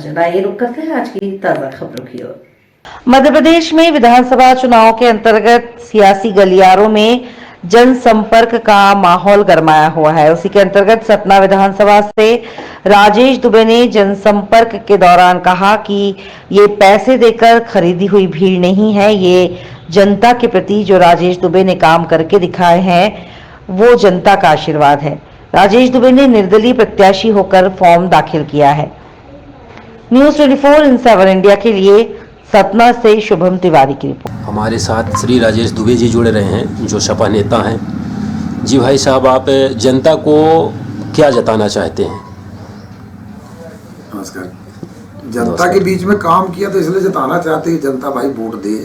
अर्जुन। आइए रुक करते हैं आज की ताजा खबरों की ओर। मध्य प्रदेश में विधानसभा चुनाव के अंतर्गत सियासी गलियारों में जनसंपर्क का माहौल गरमाया हुआ है। उसी के अंतर्गत सतना विधानसभा से राजेश दुबे ने जनसंपर्क के दौरान कहा कि ये पैसे देकर खरीदी हुई भीड़ नहीं है, ये जनता के प्रति जो राजेश दुबे ने काम करके दिखाए हैं वो जनता का आशीर्वाद है। राजेश दुबे ने निर्दलीय प्रत्याशी होकर फॉर्म दाखिल किया है। न्यूज़ 24 इन 7 इंडिया के लिए सतना से शुभम तिवारी की रिपोर्ट। हमारे साथ श्री राजेश दुबे जी जुड़े रहे हैं जो सपा नेता हैं। जी भाई साहब, आप जनता को क्या जताना चाहते हैं? नमस्कार। जनता के बीच में काम किया तो इसलिए जताना चाहते हैं जनता भाई वोट दे।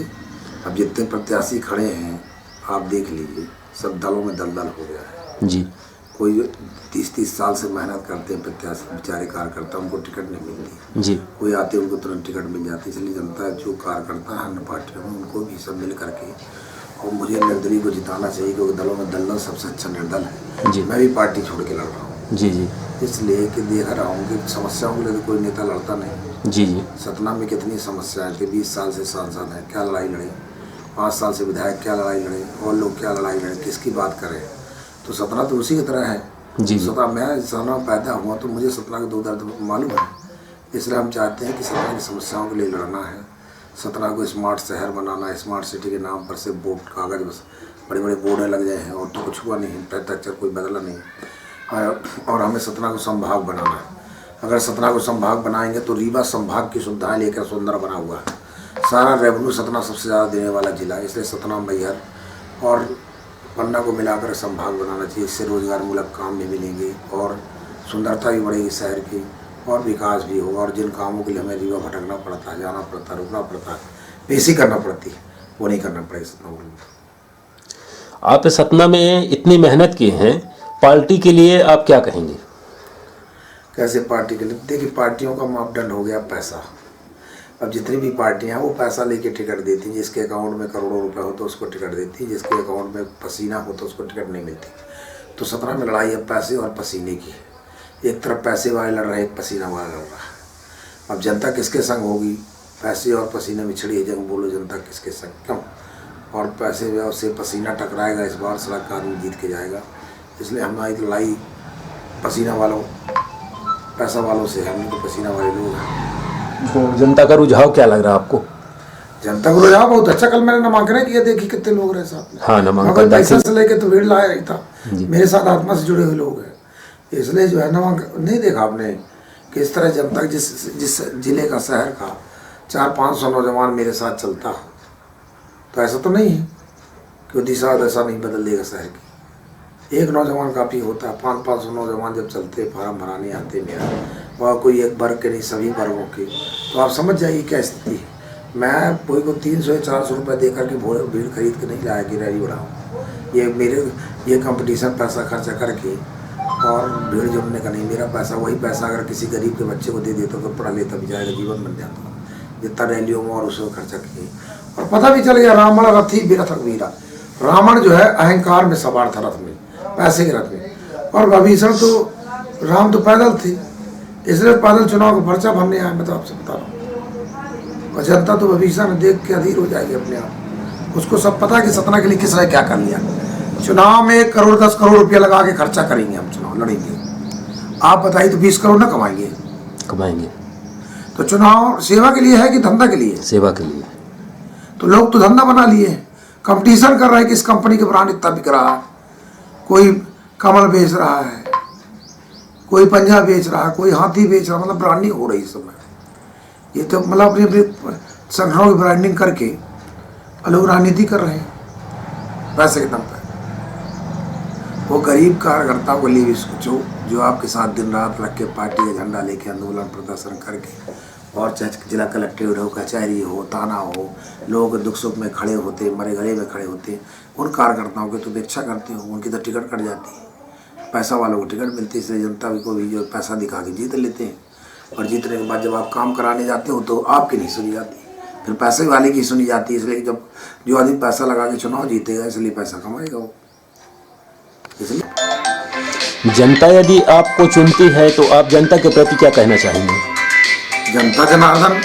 अब जितने प्रत्याशी खड़े हैं आप देख लीजिए, सब दलों में दलदल हो गया है जी। कोई 30-30 साल से मेहनत करते हैं प्रत्याशी, बेचारे कार्यकर्ता, उनको टिकट नहीं मिलती जी। कोई आते उनको तुरंत टिकट मिल जाती है। इसलिए जनता जो कार्यकर्ता है अन्य पार्टियों में उनको भी सब मिल करके, और मुझे निर्दलीय को जिताना चाहिए क्योंकि दलों में दलदल सबसे अच्छा निर्दल है जी। मैं भी पार्टी छोड़ के लड़ रहा हूँ जी जी, इसलिए कि देख रहा हूँ कि समस्याओं के लिए तो कोई नेता लड़ता नहीं जी जी। सतना में कितनी समस्याएं थी, 20 साल से सांसद हैं, क्या लड़ाई लड़े, 5 साल से विधायक क्या लड़ाई लड़े, और लोग क्या लड़ाई लड़े, किसकी बात करें। तो सतना तो उसी की तरह है जी। सतना, मैं सतना पैदा हुआ तो मुझे सतना के दो दर्द मालूम है। इसलिए हम चाहते हैं कि सतना की समस्याओं के लिए लड़ना है, सतना को स्मार्ट शहर बनाना, स्मार्ट सिटी के नाम पर से बोर्ड कागज बस बड़े बड़े बोर्डें लग गए हैं और तो कुछ हुआ नहीं, इंफ्रास्ट्रक्चर कोई बदला नहीं। और हमें सतना को संभाग बनाना है। अगर सतना को संभाग बनाएंगे तो रीवा संभाग की सुविधाएं लेकर सुंदर बना हुआ है। सारा रेवेन्यू सतना सबसे ज़्यादा देने वाला जिला है, इसलिए सतना, मैहर और पन्ना को मिलाकर संभाग बनाना चाहिए। इससे रोजगार मूलक काम भी मिलेंगे और सुंदरता भी बढ़ेगी शहर की और विकास भी होगा। और जिन कामों के लिए हमें रीवा भटकना पड़ता है, जाना पड़ता है, रुकना पड़ता है, पेशी करना पड़ती है, वो नहीं करना पड़ेगा सतना में। आप सतना में इतनी मेहनत की हैं, पार्टी के लिए आप क्या कहेंगे? कैसे पार्टी के लिए? देखिए, पार्टियों का मापदंड हो गया पैसा। अब जितनी भी पार्टियां हैं वो पैसा लेके टिकट देती हैं। जिसके अकाउंट में करोड़ों रुपए हो तो उसको टिकट देती है, जिसके अकाउंट में पसीना हो तो उसको टिकट नहीं मिलती। तो सतना में लड़ाई है पैसे और पसीने की। एक तरफ पैसे वाले लड़ रहे, एक पसीना वाला लड़ रहा है। अब जनता किसके संग होगी? पैसे और पसीने में छिड़ी है जंग, बोलो जनता किसके संग, क्यों? और पैसे से पसीना टकराएगा, इस बार सड़क का आदमी जीत के जाएगा। इसलिए हमारी लड़ाई पसीना वालों, पैसा वालों से है। हम तो पसीना वाले लोग हैं। तो जनता का रुझाव क्या लग रहा है आपको? जनता को रुझाव बहुत अच्छा। कल मैंने नामांकन किया, देखी कितने लोग रहे साथ में। हाँ, नामांकन पैसा से लेके तो भीड़ लाया ही था। मेरे साथ आत्मा से जुड़े हुए लोग हैं, इसलिए जो है नामांकन नहीं देखा आपने कि इस तरह जनता जिस जिले का, शहर का 400-500 नौजवान मेरे साथ चलता, तो ऐसा तो नहीं है कि दिशा दशा नहीं बदल देगा शहर की। एक नौजवान काफ़ी होता है, 500-500 नौजवान जब चलते, फार्म भराने आते मेरा, वह कोई एक वर्ग के नहीं सभी वर्गों के, तो आप समझ जाइए क्या स्थिति है। मैं कोई को 300 या 400 रुपये दे करके भीड़ खरीद के नहीं लाया कि रैली बढ़ाऊँ। ये कंपटीशन पैसा खर्चा करके और भीड़ जोड़ने का नहीं। मेरा पैसा, वही पैसा अगर किसी गरीब के बच्चे को दे देता तो पढ़ा लेता भी जाएगा, जीवन बन जाता जितना रैलियों में और उसको खर्चा किए। और पता भी चल गया, रावण रथी बिरथ वीरा। रावण जो है अहंकार में सवार था, रथ में, पैसे के रथ में। और विभीषण तो, राम तो पैदल थे, इसलिए पैदल चुनाव का पर्चा भरने आए। मैं तो आपसे बता रहा हूँ। और जनता तो विभीषण देख के अधीर हो जाएगी अपने आप। उसको सब पता है कि सतना के लिए किस ने क्या कर लिया। चुनाव में 1 करोड़ 10 करोड़ रुपया लगा के खर्चा करेंगे, हम चुनाव लड़ेंगे। आप बताइए तो 20 करोड़ ना कमाएंगे। तो चुनाव सेवा के लिए है कि धंधा के लिए? सेवा के लिए। तो लोग तो धंधा बना लिए, कंपटीशन कर रहे हैं कि इस कंपनी के ब्रांड इतना बिक रहा है। कोई कमल बेच रहा है, कोई पंजा बेच रहा है, कोई हाथी बेच रहा है। मतलब ब्रांडिंग हो रही इस समय। ये तो मतलब अपनी अपनी संगठनों की ब्रांडिंग करके लोग राजनीति कर रहे हैं पैसे के दम पर। वो गरीब कार्यकर्ताओं को लिए भी सोचो जो आपके साथ दिन रात लग के पार्टी का झंडा लेके आंदोलन प्रदर्शन करके, और चाहे जिला कलेक्ट्रेट हो, कचहरी हो, थाना हो, लोग दुख सुख में खड़े होते, मरे गले में खड़े होते, उन कार्यकर्ताओं की तो उपेक्षा करते हो। उनकी तो टिकट कट जाती है, पैसा वालों को टिकट मिलती है। इसलिए जनता को भी जो पैसा दिखा के जीत लेते हैं। और जीतने के बाद जब आप काम कराने जाते हो तो आपकी नहीं सुनी जाती, फिर पैसे वाले की सुनी जाती है। इसलिए जब जो आदमी पैसा लगा के चुनाव जीतेगा, इसलिए पैसा कमाएगा वो। इसलिए जनता यदि आपको चुनती है तो आप जनता के प्रति क्या कहना चाहेंगे? जनता जनार्दन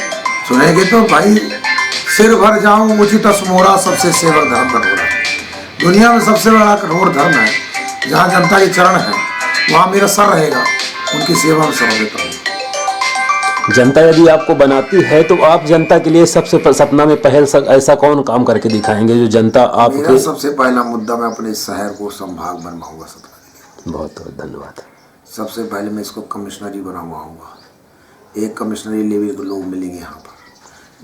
सुनेंगे तो भाई सिर भर जाऊं उचित मोरा सबसे सेवक धर्म कठोरा। दुनिया में सबसे बड़ा कठोर धर्म है, जहाँ जनता के चरण है वहाँ मेरा सर रहेगा, उनकी सेवा में समर्पित रहूंगा। जनता यदि आपको बनाती है तो आप जनता के लिए सबसे सपना में पहल ऐसा कौन काम करके दिखाएंगे जो जनता आपके? मेरा सबसे पहला मुद्दा, मैं अपने शहर को संभाग बनवाऊंगा सतना जिले। बहुत बहुत धन्यवाद। सबसे पहले मैं इसको कमिश्नरी बनवाऊंगा, एक कमिश्नरी लेवल के लोग मिलेंगे यहाँ पर।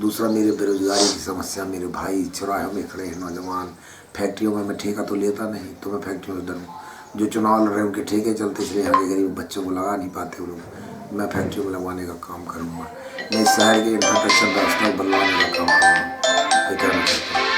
दूसरा, मेरे बेरोजगारी की समस्या, मेरे भाई चौराहों में खड़े हैं नौजवान, फैक्ट्रियों में मैं ठेका तो लेता नहीं, तो मैं फैक्ट्रियों से डरूँ। जो चुनाव लड़ रहे हैं उनके ठेके चलते, इसलिए यहाँ के गरीब बच्चों को लगा नहीं पाते वो लोग। मैं फैक्ट्रियों में लगवाने का काम करूँगा। मैं इस शहर के इंफ्रास्ट्रक्चर व्यवस्था को बदलवाने का काम करूँगा। ये कहना चाहता हूँ।